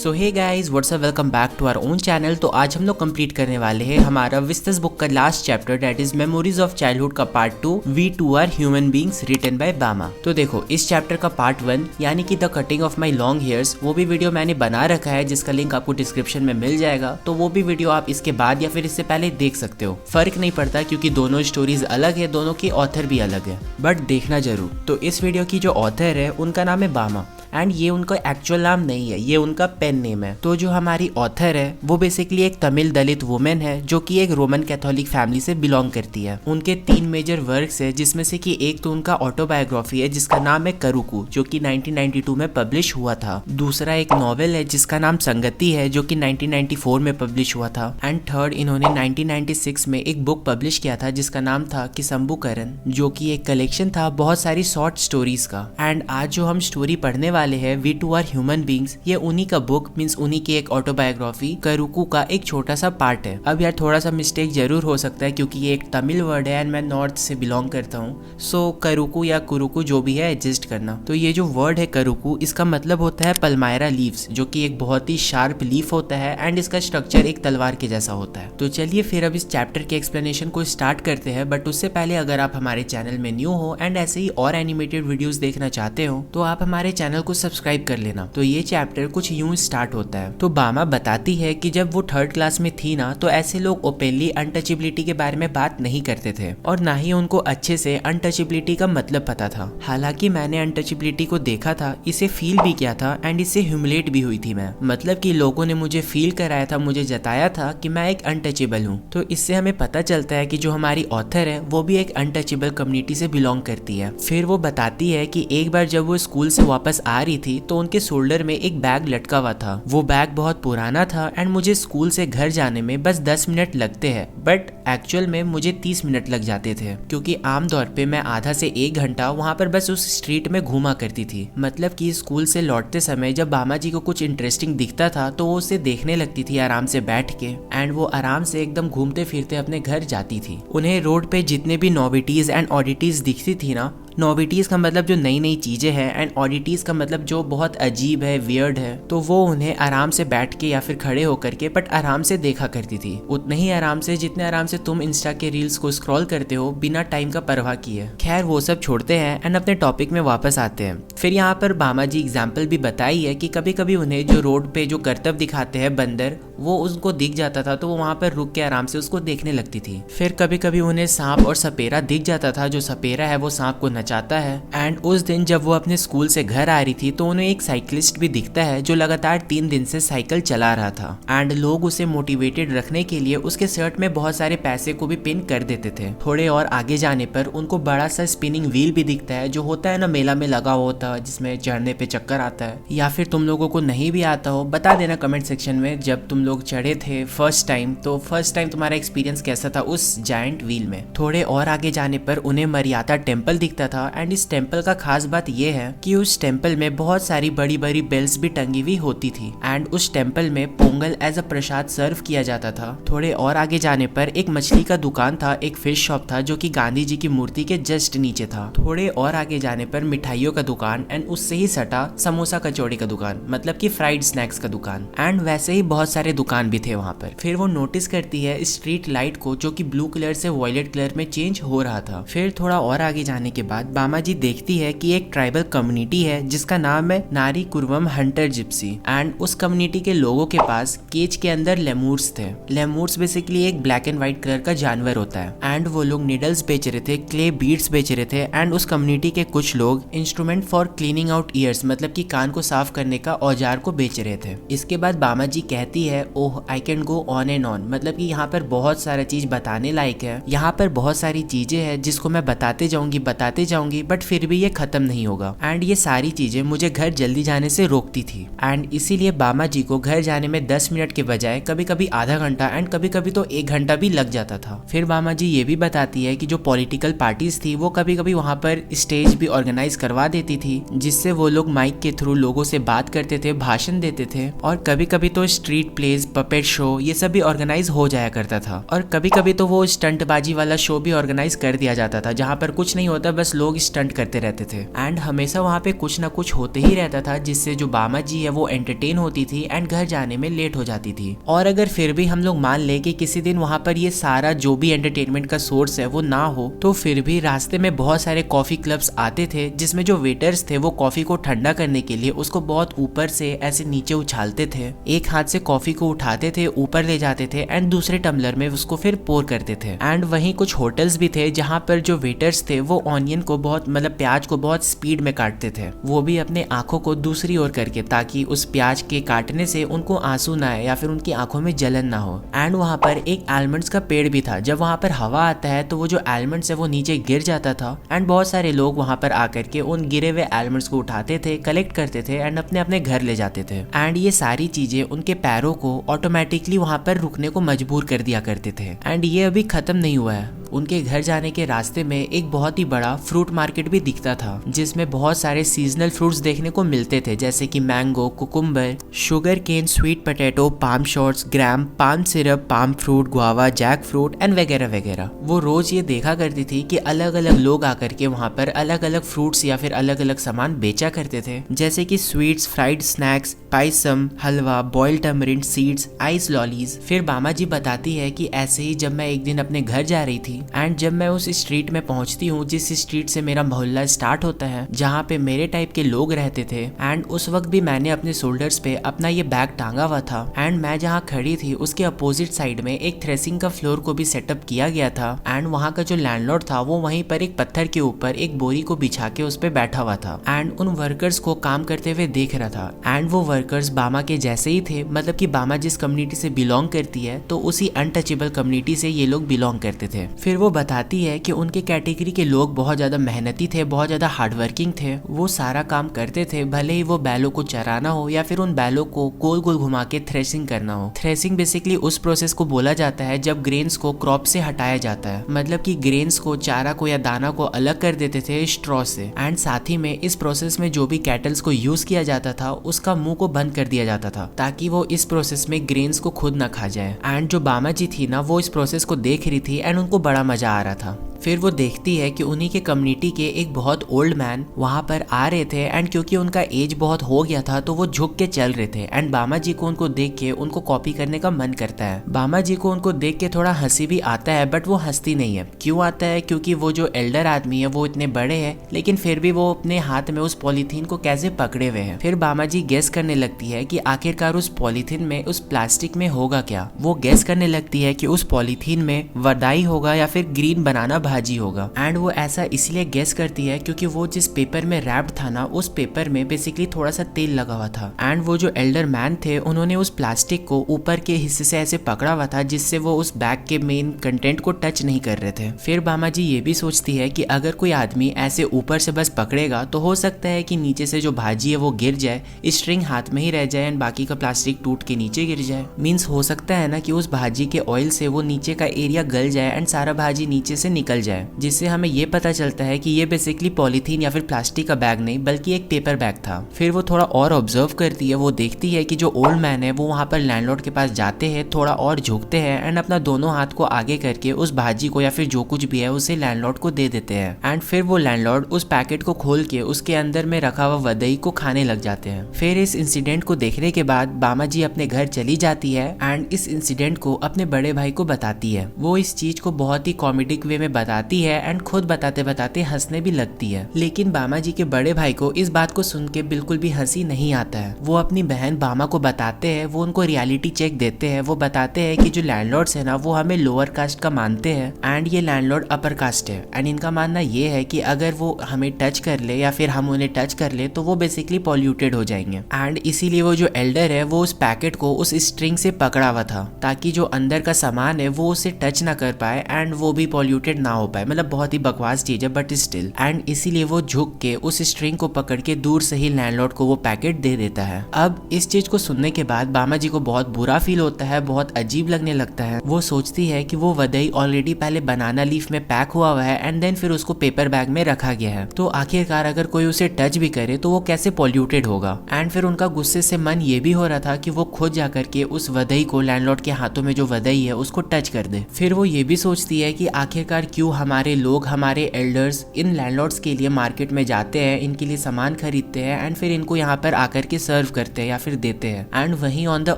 So hey guys what's up, welcome back to our own channel. तो आज हम लोग कंप्लीट करने वाले हैं हमारा विस्तस बुक का last chapter, that is memories of childhood का part 2, we to are human beings, written by Bama. तो देखो, इस चैप्टर का पार्ट 1 यानी कि the cutting of my long hairs, वो भी वीडियो मैंने बना रखा है जिसका लिंक आपको डिस्क्रिप्शन में मिल जाएगा। तो वो भी वीडियो आप इसके बाद या फिर इससे पहले देख सकते हो, फर्क नहीं पड़ता क्योंकि दोनों स्टोरीज अलग है, दोनों के ऑथर भी अलग है, बट देखना जरूर। तो इस वीडियो की जो ऑथर है उनका नाम है बामा, एंड ये उनका एक्चुअल नाम नहीं है, ये उनका पेन नेम है। तो जो हमारी ऑथर है वो बेसिकली एक तमिल दलित वुमेन है जो कि एक रोमन कैथोलिक फैमिली से बिलोंग करती है। उनके 3 मेजर वर्क्स है, जिसमें से कि एक तो उनका ऑटोबायोग्राफी है जिसका नाम है करुकू, जो कि 1992 में पब्लिश हुआ था। दूसरा एक नॉवेल है जिसका नाम संगति है जो कि 1994 में पब्लिश हुआ था। एंड थर्ड, इन्होंने 1996 में एक बुक पब्लिश किया था जिसका नाम था किसम्बुकरन, जो कि एक कलेक्शन था बहुत सारी शॉर्ट स्टोरीज का। एंड आज जो हम स्टोरी पढ़ने वाले है, we to are human beings, ये उन्हीं का बुक मींस उन्हीं की एक ऑटोबायोग्राफी करुकू का एक छोटा सा पार्ट है। अब यार थोड़ा सा मिस्टेक जरूर हो सकता है क्योंकि ये एक तमिल वर्ड है एंड मैं नॉर्थ से बिलोंग करता हूँ, सो करुकू या कुरुकू जो भी है एडजस्ट करना। तो ये जो वर्ड है करुकू, इसका मतलब होता है पल्मायरा लीव्स, जो कि एक बहुत ही शार्प लीफ होता है एंड इसका स्ट्रक्चर एक तलवार के जैसा होता है। तो चलिए फिर अब इस चैप्टर के एक्सप्लेनेशन को स्टार्ट करते हैं, बट उससे पहले अगर आप हमारे चैनल में न्यू हो एंड ऐसे ही और एनिमेटेड वीडियोस देखना चाहते हो तो आप हमारे चैनल को सब्सक्राइब कर लेना। तो ये चैप्टर कुछ यूं स्टार्ट होता है। तो बामा बताती है कि जब वो 3rd क्लास में थी ना, तो ऐसे लोग ओपनली अनटचेबिलिटी के बारे में बात नहीं करते थे और ना ही उनको अच्छे से अनटचेबिलिटी का मतलब पता था। हालांकि मैंने अनटचेबिलिटी को देखा था, इसे फील भी किया था एंड इससे ह्यूमिलेट भी हुई थी मैं, मतलब कि लोगों ने मुझे फील कराया था, मुझे जताया था कि मैं एक अनटचेबल हूँ। तो इससे हमें पता चलता है कि जो हमारी ऑथर है वो भी एक अनटचेबल कम्युनिटी से बिलोंग करती है। फिर वो बताती है कि एक बार जब वो स्कूल से वापस आ रही थी तो उनके शोल्डर में एक बैग लटका हुआ था। वो बैग बहुत पुराना था एंड मुझे स्कूल से घर जाने में बस 10 मिनट लगते हैं, बट एक्चुअल में मुझे 30 मिनट लग जाते थे क्योंकि आमतौर पे मैं आधा से 1 घंटा वहाँ पर बस उस स्ट्रीट में घूमा करती थी। मतलब कि स्कूल से लौटते समय जब बामा जी को कुछ इंटरेस्टिंग दिखता था तो वो उसे देखने लगती थी आराम से बैठ के, एंड वो आराम से एकदम घूमते फिरते अपने घर जाती थी। उन्हें रोड पे जितने भी नोविटीज एंड ऑडिटीज दिखती थी ना, नोविटीज का मतलब जो नई नई चीजें हैं एंड ऑडिटीज का मतलब जो बहुत अजीब है, वियर्ड है, तो वो उन्हें आराम से बैठ के या फिर खड़े होकर के बट आराम से देखा करती थी। उतने ही आराम से जितने आराम से तुम इंस्टा के रील्स को स्क्रॉल करते हो बिना टाइम का परवाह किए। खैर वो सब छोड़ते हैं एंड अपने टॉपिक में वापस आते हैं। फिर यहाँ पर बामा जी एग्जाम्पल भी बताई है कि कभी कभी उन्हें जो रोड पे जो करतब दिखाते हैं बंदर, वो उनको दिख जाता था तो वो वहाँ पर रुक के आराम से उसको देखने लगती थी। फिर कभी कभी उन्हें सांप और सपेरा दिख जाता था, जो सपेरा है वो सांप को नचाता है। एंड उस दिन जब वो अपने स्कूल से घर आ रही थी तो उन्हें एक साइकिलिस्ट भी दिखता है जो लगातार 3 दिन से साइकिल चला रहा था एंड लोग उसे मोटिवेटेड रखने के लिए उसके शर्ट में बहुत सारे पैसे को भी पिन कर देते थे। थोड़े और आगे जाने पर उनको बड़ा सा स्पिनिंग व्हील भी दिखता है जो होता है ना मेला में लगा हुआ होता है, जिसमें चढ़ने पे चक्कर आता है। या फिर तुम लोगों को नहीं भी आता हो बता देना कमेंट सेक्शन में, जब तुम लोग चढ़े थे फर्स्ट टाइम तो फर्स्ट टाइम तुम्हारा एक्सपीरियंस कैसा था उस जायंट व्हील में। थोड़े और आगे जाने पर उन्हें मरियाता टेम्पल दिखता था एंड इस टेम्पल का खास बात यह है कि उस टेम्पल में बहुत सारी बड़ी बड़ी बेल्स भी टंगी हुई होती थी एंड उस टेम्पल में पोंगल एज अ प्रसाद सर्व किया जाता था। थोड़े और आगे जाने पर एक मछली का दुकान था, एक फिश शॉप था जो कि गांधी जी की मूर्ति के जस्ट नीचे था। थोड़े और आगे जाने पर मिठाइयों का दुकान एंड उससे ही सटा समोसा कचौड़ी का दुकान, मतलब कि फ्राइड स्नैक्स का दुकान, एंड वैसे ही बहुत सारे दुकान भी थे वहाँ पर। फिर वो नोटिस करती है स्ट्रीट लाइट को जो कि ब्लू कलर से वायलेट कलर में चेंज हो रहा था। फिर थोड़ा और आगे जाने के बाद बामा जी देखती है कि एक ट्राइबल कम्युनिटी है जिसका नाम है नारी कुर्वम हंटर जिप्सी, एंड उस कम्युनिटी के लोगों के पास केज के अंदर लेमूर्स थे। लेमूर्स बेसिकली एक ब्लैक एंड व्हाइट कलर का जानवर होता है एंड वो लोग निडल्स बेच रहे थे, क्ले बीड्स बेच रहे थे एंड उस कम्युनिटी के कुछ लोग instrument for cleaning out years, मतलब कि कान को साफ करने का औजार को बेच रहे थे। इसके बाद बामा जी कहती है oh I can go on and on, मतलब कि यहाँ पर बहुत सारा चीज बताने लायक है, यहाँ पर बहुत सारी चीजें हैं जिसको मैं बताते जाऊंगी बट फिर भी ये खत्म नहीं होगा एंड ये सारी चीजें मुझे घर जल्दी जाने से रोकती थी एंड इसीलिए बामा जी को घर जाने में 10 मिनट के बजाय कभी कभी आधा घंटा एंड कभी कभी तो 1 घंटा भी लग जाता था। फिर बामा जी ये भी बताती है कि जो पॉलिटिकल पार्टीज थी वो कभी कभी वहाँ पर स्टेज भी ऑर्गेनाइज करवा देती थी जिससे वो लोग माइक के थ्रू लोगों से बात करते थे, भाषण देते थे, और कभी कभी तो स्ट्रीट प्लेज, पपेट शो ये सब भी ऑर्गेनाइज हो जाया करता था। और कभी कभी तो वो स्टंटबाजी वाला शो भी ऑर्गेनाइज कर दिया जाता था जहाँ पर कुछ नहीं होता, बस लोग स्टंट करते रहते थे एंड हमेशा वहाँ पे कुछ ना कुछ होते ही रहता था, जिससे जो बामा जी है वो एंटरटेन होती थी एंड घर जाने में लेट हो जाती थी। और अगर फिर भी हम लोग मान ले कि किसी दिन वहाँ पर ये सारा जो भी एंटरटेनमेंट का सोर्स है वो ना हो, तो फिर भी रास्ते में बहुत सारे कॉफी क्लब्स आते थे, जिसमें जो वेटर्स थे वो कॉफी को ठंडा करने के लिए उसको बहुत ऊपर से ऐसे नीचे उछालते थे। एक हाथ से कॉफी को उठाते थे, ऊपर ले जाते थे एंड दूसरे टम्बलर में उसको फिर पोर करते थे। एंड वहीं कुछ होटल्स भी थे जहाँ पर जो वेटर्स थे वो ऑनियन को बहुत प्याज को बहुत स्पीड में काटते थे, वो भी अपने आंखों को दूसरी ओर करके, ताकि उस प्याज के काटने से उनको आंसू ना आए या फिर उनकी आंखों में जलन ना हो। एंड वहाँ पर एक आलमंड्स का पेड़ भी था, जब वहाँ पर हवा आता है तो वो जो आलमंड्स है वो नीचे गिर जाता था एंड बहुत सारे लोग वहाँ पर आकर के उन गिरे हुए आलमंड्स को उठाते थे, कलेक्ट करते थे एंड अपने अपने घर ले जाते थे। एंड ये सारी चीजें उनके पैरों को ऑटोमेटिकली वहाँ पर रुकने को मजबूर कर दिया करते थे। एंड ये अभी खत्म नहीं हुआ है, उनके घर जाने के रास्ते में एक बहुत ही बड़ा फ्रूट मार्केट भी दिखता था, जिसमें बहुत सारे सीजनल फ्रूट्स देखने को मिलते थे, जैसे कि mango, cucumber, sugar cane, sweet potato, palm shoots, gram, palm syrup, palm fruit, guava, jack fruit and वगैरह वगैरह। वो रोज ये देखा करती थी कि अलग अलग लोग आकर के वहाँ पर अलग अलग फ्रूट्स या फिर अलग अलग सामान बेचा करते थे, जैसे कि स्वीट्स, फ्राइड स्नैक्स, पायसम, हलवा, बॉइल्ड टमरिंड सीड्स, आइस लॉलीज। फिर बामा जी बताती है कि ऐसे ही जब मैं एक दिन अपने घर जा रही थी एंड जब मैं उस स्ट्रीट में पहुंचती हूँ जिस स्ट्रीट से मेरा मोहल्ला स्टार्ट होता है, जहाँ पे मेरे टाइप के लोग रहते थे, एंड उस वक्त भी मैंने अपने शोल्डर्स पे अपना ये बैग टांगा हुआ था एंड मैं जहाँ खड़ी थी उसके अपोजिट साइड में एक थ्रेसिंग का फ्लोर को भी सेटअप किया गया था एंड वहाँ का जो लैंडलॉर्ड था वो वहीं पर एक पत्थर के ऊपर एक बोरी को बिछा के उस पर बैठा हुआ था एंड उन वर्कर्स को काम करते हुए देख रहा था। एंड वो वर्कर्स बामा के जैसे ही थे, मतलब कि बामा जिस कम्युनिटी से बिलोंग करती है तो उसी अनटचेबल कम्युनिटी से ये लोग बिलोंग करते थे। फिर वो बताती है कि उनके कैटेगरी के लोग बहुत ज्यादा मेहनती थे, बहुत ज्यादा हार्डवर्किंग थे, वो सारा काम करते थे, भले ही वो बैलों को चराना हो या फिर उन बैलों को गोल गोल घुमा के थ्रेसिंग करना हो। थ्रेसिंग बेसिकली उस प्रोसेस को बोला जाता है जब ग्रेन्स को क्रॉप से हटाया जाता है, मतलब कि ग्रेन्स को, चारा को या दाना को अलग कर देते थे स्ट्रॉ से। एंड साथ ही में इस प्रोसेस में जो भी कैटल्स को यूज किया जाता था उसका मुंह को बंद कर दिया जाता था, ताकि वो इस प्रोसेस में ग्रेन्स को खुद ना खा जाए। एंड जो बामा जी थी ना, वो इस प्रोसेस को देख रही थी एंड उनको बड़ा मजा आ रहा था। फिर वो देखती है कि उन्हीं के कम्युनिटी के एक बहुत ओल्ड मैन वहाँ पर आ रहे थे एंड क्योंकि उनका एज बहुत हो गया था तो वो झुक के चल रहे थे एंड बामा जी को उनको देख के उनको कॉपी करने का मन करता है। बामा जी को उनको देख के थोड़ा हंसी भी आता है, बट वो हंसती नहीं है। क्यों आता है? क्योंकि वो जो एल्डर आदमी है वो इतने बड़े हैं, लेकिन फिर भी वो अपने हाथ में उस पॉलीथीन को कैसे पकड़े हुए हैं। फिर बामा जी गेस करने लगती है कि आखिरकार उस पॉलीथीन में, उस प्लास्टिक में होगा क्या। वो गेस करने लगती है कि उस पॉलीथीन में वदाई होगा या फिर ग्रीन बनाना भाजी होगा। एंड वो ऐसा इसलिए गेस करती है क्योंकि वो जिस पेपर में रैप्ड था ना, उस पेपर में बेसिकली थोड़ा सा तेल लगा हुआ था एंड वो जो एल्डर मैन थे उन्होंने उस प्लास्टिक को ऊपर के हिस्से से ऐसे पकड़ा हुआ था जिससे वो उस बैग के मेन कंटेंट को टच नहीं कर रहे थे। फिर बामा जी ये भी सोचती है कि अगर कोई आदमी ऐसे ऊपर से बस पकड़ेगा तो हो सकता है कि नीचे से जो भाजी है वो गिर जाए, स्ट्रिंग हाथ में ही रह जाए एंड बाकी का प्लास्टिक टूट के नीचे गिर जाए। मीन्स हो सकता है ना कि उस भाजी के ऑयल से वो नीचे का एरिया गल जाए एंड सारा भाजी नीचे से निकल जाए, जिससे हमें ये पता चलता है कि ये बेसिकली पॉलीथीन या फिर प्लास्टिक का बैग नहीं बल्कि एक पेपर बैग था। फिर वो थोड़ा और ऑब्जर्व करती है, वो देखती है कि जो ओल्ड मैन है वो वहाँ पर लैंडलॉर्ड के पास जाते हैं, थोड़ा और झुकते हैं एंड अपना दोनों हाथ को आगे करके उस भाजी को या फिर जो कुछ भी है उसे लैंडलॉर्ड को दे देते हैं। एंड फिर वो लैंडलॉर्ड उस पैकेट को खोल के उसके अंदर में रखा हुआ वदई को खाने लग जाते हैं। फिर इस इंसिडेंट को देखने के बाद बामा जी अपने घर चली जाती है एंड इस इंसिडेंट को अपने बड़े भाई को बताती है। वो इस चीज को बहुत ही कॉमेडिक वे में बताती है एंड खुद बताते बताते हंसने भी लगती है। लेकिन बामा जी के बड़े भाई को इस बात को सुन के बिल्कुल भी हंसी नहीं आता है। वो अपनी बहन बामा को बताते हैं, वो उनको रियलिटी चेक देते हैं। वो बताते हैं कि जो लैंडलॉर्ड्स है ना वो हमें लोअर कास्ट का मानते हैं एंड ये लैंडलॉर्ड अपर कास्ट है एंड इनका मानना ये है कि अगर वो हमें टच कर ले या फिर हम उन्हें टच कर ले तो वो बेसिकली पॉल्यूटेड हो जाएंगे। एंड इसीलिए वो जो एल्डर है वो उस पैकेट को उस स्ट्रिंग से पकड़ा हुआ था ताकि जो अंदर का सामान है वो उसे टच ना कर पाए एंड वो भी पॉल्यूटेड ना हो पाए। मतलब बहुत ही बकवास चीज है बट स्टिल। एंड इसीलिए वो झुक के उस स्ट्रिंग को पकड़ के दूर से ही लैंडलॉर्ड को वो पैकेट दे देता है। अब इस चीज को सुनने के बाद बामा जी को बहुत बुरा फील होता है, बहुत अजीब लगने लगता है। वो सोचती है कि वो वदई ऑलरेडी पहले बनाना लीफ में पैक हुआ है एंड देन फिर उसको पेपर बैग में रखा गया है, तो आखिरकार अगर कोई उसे टच भी करे तो वो कैसे पॉल्यूटेड होगा। एंड फिर उनका गुस्से से मन ये भी हो रहा था कि वो खुद जाकर के उस वदई को, लैंडलॉर्ड के हाथों में जो वदई है उसको टच कर दे। फिर वो ये भी सोचती है कि आखिरकार क्यों क्यों हमारे लोग, हमारे एल्डर्स इन लैंडलॉर्ड्स के लिए मार्केट में जाते हैं, इनके लिए सामान खरीदते हैं एंड फिर इनको यहाँ पर आकर के सर्व करते हैं या फिर देते हैं। एंड वहीं ऑन द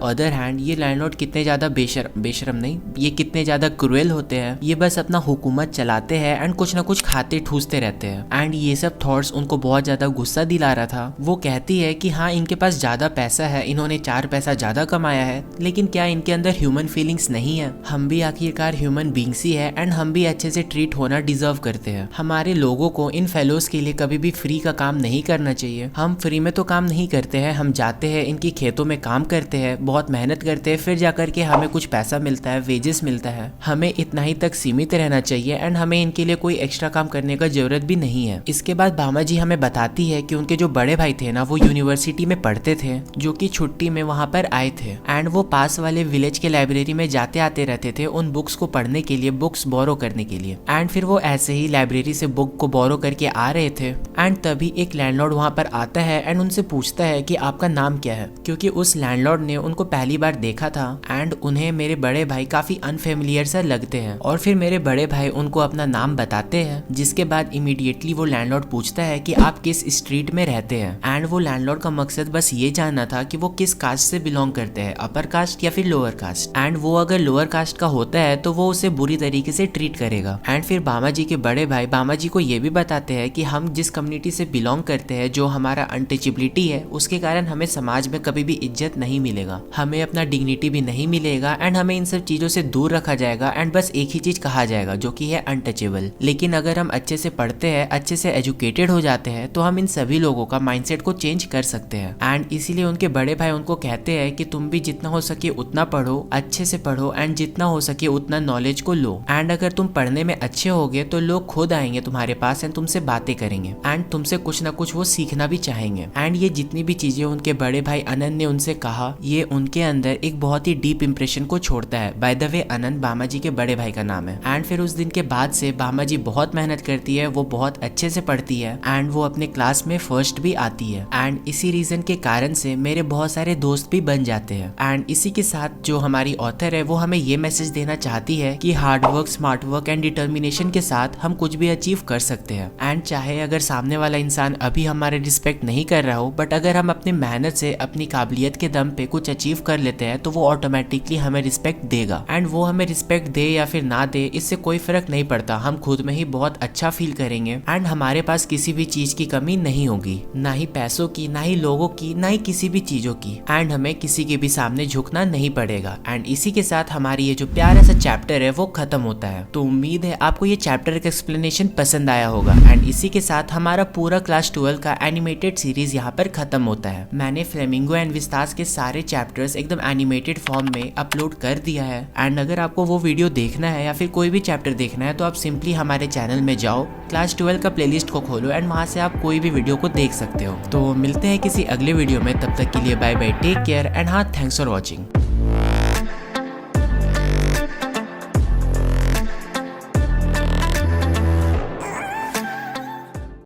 अदर हैंड ये लैंडलॉर्ड कितने ज्यादा बेशरम नहीं, ये कितने ज्यादा क्रूएल होते हैं। ये बस अपना हुकूमत चलाते हैं एंड कुछ ना कुछ खाते ठूसते रहते हैं। एंड ये सब थॉट्स उनको बहुत ज्यादा गुस्सा दिला रहा था। वो कहती है कि हाँ, इनके पास ज्यादा पैसा है, इन्होंने 4 पैसा ज्यादा कमाया है, लेकिन क्या इनके अंदर ह्यूमन फीलिंग्स नहीं है? हम भी आखिरकार ह्यूमन बींग्स ही है एंड हम भी अच्छे से ट्रीट होना डिजर्व करते हैं। हमारे लोगों को, इन फेलोज के लिए कभी भी फ्री का काम नहीं करना चाहिए। हम फ्री में तो काम नहीं करते हैं, हम जाते हैं इनकी खेतों में काम करते हैं, बहुत मेहनत करते हैं, फिर जाकर के हमें कुछ पैसा मिलता है, वेजेस मिलता है। हमें इतना ही तक सीमित रहना चाहिए एंड हमें इनके लिए कोई एक्स्ट्रा काम करने का जरूरत भी नहीं है। इसके बाद भामा जी हमें बताती है कि उनके जो बड़े भाई थे ना, वो यूनिवर्सिटी में पढ़ते थे, जो कि छुट्टी में वहां पर आए थे एंड वो पास वाले विलेज के लाइब्रेरी में जाते आते रहते थे उन बुक्स को पढ़ने के लिए, बुक्स बोरो करने के लिए। एंड फिर वो ऐसे ही लाइब्रेरी से बुक को बोरो करके आ रहे थे एंड तभी एक लैंडलॉर्ड वहां पर आता है एंड उनसे पूछता है कि आपका नाम क्या है, क्योंकि उस लैंडलॉर्ड ने उनको पहली बार देखा था एंड उन्हें मेरे बड़े भाई काफी अनफेमिलियर सा लगते हैं। और फिर मेरे बड़े भाई उनको अपना नाम बताते हैं, जिसके बाद इमीडिएटली वो लैंडलॉर्ड पूछता है कि आप किस स्ट्रीट में रहते हैं। एंड वो लैंडलॉर्ड का मकसद बस ये जानना था कि वो किस कास्ट से बिलोंग करते हैं, अपर कास्ट या फिर लोअर कास्ट। एंड वो अगर लोअर कास्ट का होता है तो वो उसे बुरी तरीके से ट्रीट करेगा। एंड फिर भामा जी के बड़े भाई भामा जी को ये भी बताते हैं कि हम जिस कम्युनिटी से बिलोंग करते हैं, जो हमारा अनटचेबिलिटी है, उसके कारण हमें समाज में कभी भी इज्जत नहीं मिलेगा, हमें अपना डिग्निटी भी नहीं मिलेगा एंड हमें इन सब चीजों से दूर रखा जाएगा एंड बस एक ही चीज कहा जाएगा जो कि है अनटचेबल। लेकिन अगर हम अच्छे से पढ़ते हैं, अच्छे से एजुकेटेड हो जाते हैं, तो हम इन सभी लोगों का माइंडसेट को चेंज कर सकते हैं। एंड इसीलिए उनके बड़े भाई उनको कहते हैं कि तुम भी जितना हो सके उतना पढ़ो, अच्छे से पढ़ो एंड जितना हो सके उतना नॉलेज को लो। एंड अगर तुम पढ़ने में अच्छे होगे तो लोग खुद आएंगे तुम्हारे पास एंड तुमसे बातें करेंगे एंड तुमसे कुछ ना कुछ वो सीखना भी चाहेंगे। एंड ये जितनी भी चीजें उनके बड़े भाई अनंत ने उनसे कहा, ये उनके अंदर एक बहुत ही डीप इंप्रेशन को छोड़ता है। बाय द वे अनंत भामा जी के बड़े भाई का नाम है। एंड फिर उस दिन के बाद से भामा जी बहुत मेहनत करती है, वो बहुत अच्छे से पढ़ती है एंड वो अपने क्लास में फर्स्ट भी आती है। एंड इसी रीजन के कारण से मेरे बहुत सारे दोस्त भी बन जाते हैं। एंड इसी के साथ जो हमारी ऑथर है वो हमें ये मैसेज देना चाहती है कि hard work, smart work and determination के साथ हम कुछ भी अचीव कर सकते हैं। एंड चाहे अगर सामने वाला इंसान अभी हमारे रिस्पेक्ट नहीं कर रहा हो, बट अगर हम अपनी मेहनत से, अपनी काबिलियत के दम पे कुछ अचीव कर लेते हैं तो वो ऑटोमेटिकली हमें रिस्पेक्ट देगा। एंड वो हमें रिस्पेक्ट दे या फिर ना दे, इससे कोई फर्क नहीं पड़ता, हम खुद में ही बहुत अच्छा फील करेंगे एंड हमारे पास किसी भी चीज की कमी नहीं होगी, ना ही पैसों की, ना ही लोगों की, ना ही किसी भी चीजों की। एंड हमें किसी के भी सामने झुकना नहीं पड़ेगा। एंड इसी के साथ हमारी ये जो प्यारा सा चैप्टर है वो खत्म होता है। तो उम्मीद है आपको ये चैप्टर का एक्सप्लेनेशन पसंद आया होगा। एंड इसी के साथ हमारा पूरा क्लास 12 का एनिमेटेड सीरीज यहाँ पर खत्म होता है। मैंने फ्लेमिंगो एंड विस्तास के सारे चैप्टर्स एकदम एनिमेटेड फॉर्म में अपलोड कर दिया है। एंड अगर आपको वो वीडियो देखना है या फिर कोई भी चैप्टर देखना है तो आप सिंपली हमारे चैनल में जाओ, क्लास 12 का प्लेलिस्ट को खोलो एंड वहां से आप कोई भी वीडियो को देख सकते हो। तो मिलते हैं किसी अगले वीडियो में, तब तक के लिए bye bye, take care and हाँ, थैंक्स फॉर वॉचिंग।